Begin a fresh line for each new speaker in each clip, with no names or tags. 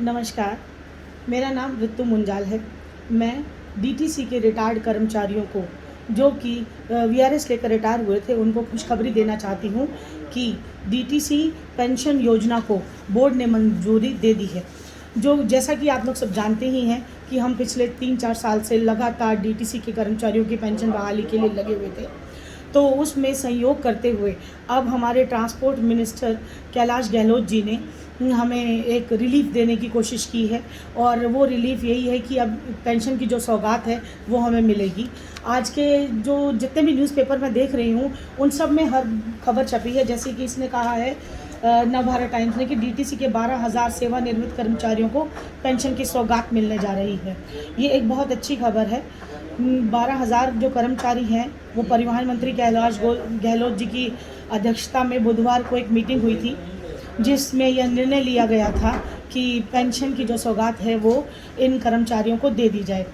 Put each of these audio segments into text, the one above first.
नमस्कार, मेरा नाम ऋतु मुंजाल है। मैं डीटीसी के रिटायर्ड कर्मचारियों को जो कि वीआरएस लेकर रिटायर हुए थे, उनको खुशखबरी देना चाहती हूँ कि डीटीसी पेंशन योजना को बोर्ड ने मंजूरी दे दी है। जो जैसा कि आप लोग सब जानते ही हैं कि हम पिछले 3-4 साल से लगातार डीटीसी के कर्मचारियों की पेंशन बहाली के लिए लगे हुए थे। तो उसमें सहयोग करते हुए अब हमारे ट्रांसपोर्ट मिनिस्टर कैलाश गहलोत जी ने हमें एक रिलीफ़ देने की कोशिश की है, और वो रिलीफ़ यही है कि अब पेंशन की जो सौगात है वो हमें मिलेगी। आज के जो जितने भी न्यूज़पेपर मैं देख रही हूँ, उन सब में हर खबर छपी है, जैसे कि इसने कहा है नवभारत टाइम्स ने कि डीटीसी के 12,000 सेवानिवृत्त कर्मचारियों को पेंशन की सौगात मिलने जा रही है। ये एक बहुत अच्छी खबर है। 12,000 जो कर्मचारी हैं, वो परिवहन मंत्री कैलाश गहलोत जी की अध्यक्षता में बुधवार को एक मीटिंग हुई थी, जिसमें यह निर्णय लिया गया था कि पेंशन की जो सौगात है वो इन कर्मचारियों को दे दी जाए।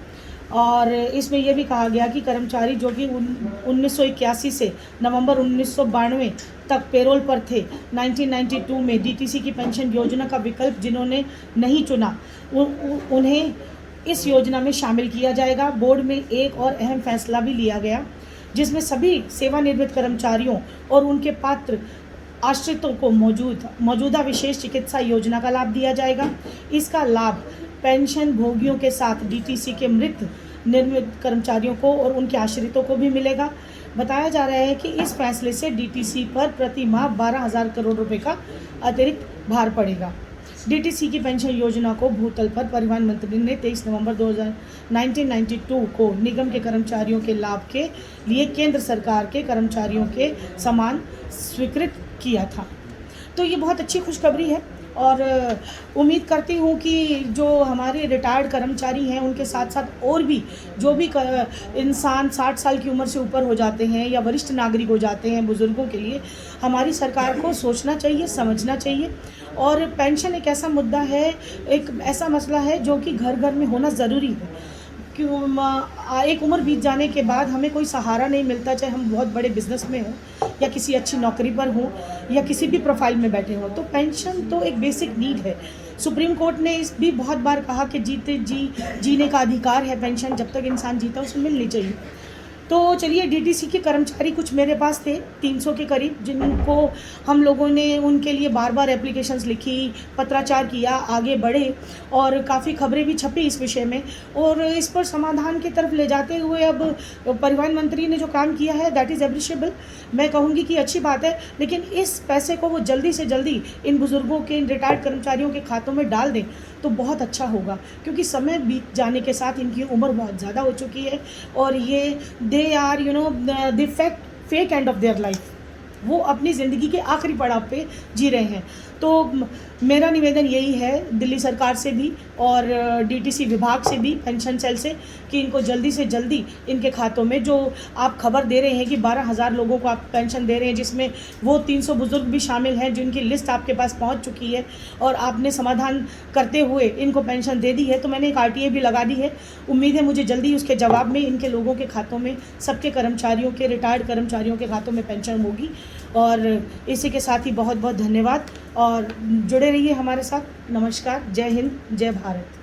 और इसमें यह भी कहा गया कि कर्मचारी जो कि 1981 से नवंबर 1992 तक पेरोल पर थे, 1992 में डीटीसी की पेंशन योजना का विकल्प जिन्होंने नहीं चुना, उन्हें इस योजना में शामिल किया जाएगा। बोर्ड में एक और अहम फैसला भी लिया गया, जिसमें सभी सेवानिवृत्त कर्मचारियों और उनके पात्र आश्रितों को मौजूदा विशेष चिकित्सा योजना का लाभ दिया जाएगा। इसका लाभ पेंशन भोगियों के साथ डीटीसी के मृत नियमित कर्मचारियों को और उनके आश्रितों को भी मिलेगा। बताया जा रहा है कि इस फैसले से डीटीसी पर प्रति माह 12,000 करोड़ रुपए का अतिरिक्त भार पड़ेगा। डीटीसी की पेंशन योजना को भूतल पर परिवहन मंत्री ने 23 नवंबर 1992 को निगम के कर्मचारियों के लाभ के लिए केंद्र सरकार के कर्मचारियों के समान स्वीकृत किया था। तो ये बहुत अच्छी खुशखबरी है, और उम्मीद करती हूँ कि जो हमारे रिटायर्ड कर्मचारी हैं, उनके साथ साथ और भी जो भी इंसान 60 साल की उम्र से ऊपर हो जाते हैं या वरिष्ठ नागरिक हो जाते हैं, बुज़ुर्गों के लिए हमारी सरकार को सोचना चाहिए, समझना चाहिए। और पेंशन एक ऐसा मुद्दा है, एक ऐसा मसला है जो कि घर घर में होना ज़रूरी है। क्यों एक उम्र बीत जाने के बाद हमें कोई सहारा नहीं मिलता, चाहे हम बहुत बड़े बिजनेस में हों या किसी अच्छी नौकरी पर हों या किसी भी प्रोफाइल में बैठे हों। तो पेंशन तो एक बेसिक नीड है। सुप्रीम कोर्ट ने इस भी बहुत बार कहा कि जीने का अधिकार है, पेंशन जब तक इंसान जीता उसे मिलनी चाहिए। तो चलिए, डीटीसी के कर्मचारी कुछ मेरे पास थे 300 के करीब, जिनको हम लोगों ने उनके लिए बार बार एप्लीकेशंस लिखी, पत्राचार किया, आगे बढ़े, और काफ़ी खबरें भी छपी इस विषय में। और इस पर समाधान की तरफ ले जाते हुए अब परिवहन मंत्री ने जो काम किया है, दैट इज़ एप्रिशिएबल। मैं कहूँगी कि अच्छी बात है, लेकिन इस पैसे को वो जल्दी से जल्दी इन बुज़ुर्गों के, इन रिटायर्ड कर्मचारियों के खातों में डाल दें तो बहुत अच्छा होगा, क्योंकि समय बीत जाने के साथ इनकी उम्र बहुत ज़्यादा हो चुकी है, और ये they are the fag end of their life. वो अपनी ज़िंदगी के आखिरी पड़ाव पे जी रहे हैं। तो मेरा निवेदन यही है दिल्ली सरकार से भी और डीटीसी विभाग से भी, पेंशन सेल से, कि इनको जल्दी से जल्दी इनके खातों में, जो आप खबर दे रहे हैं कि 12,000 लोगों को आप पेंशन दे रहे हैं, जिसमें वो 300 बुज़ुर्ग भी शामिल हैं जिनकी लिस्ट आपके पास पहुंच चुकी है, और आपने समाधान करते हुए इनको पेंशन दे दी है, तो मैंने एक आरटीए भी लगा दी है। उम्मीद है मुझे जल्दी उसके जवाब में इनके लोगों के खातों में, सबके कर्मचारियों के, रिटायर्ड कर्मचारियों के खातों में पेंशन होगी। और इसी के साथ ही बहुत बहुत धन्यवाद, और जुड़े रहिए हमारे साथ। नमस्कार, जय हिंद, जय भारत।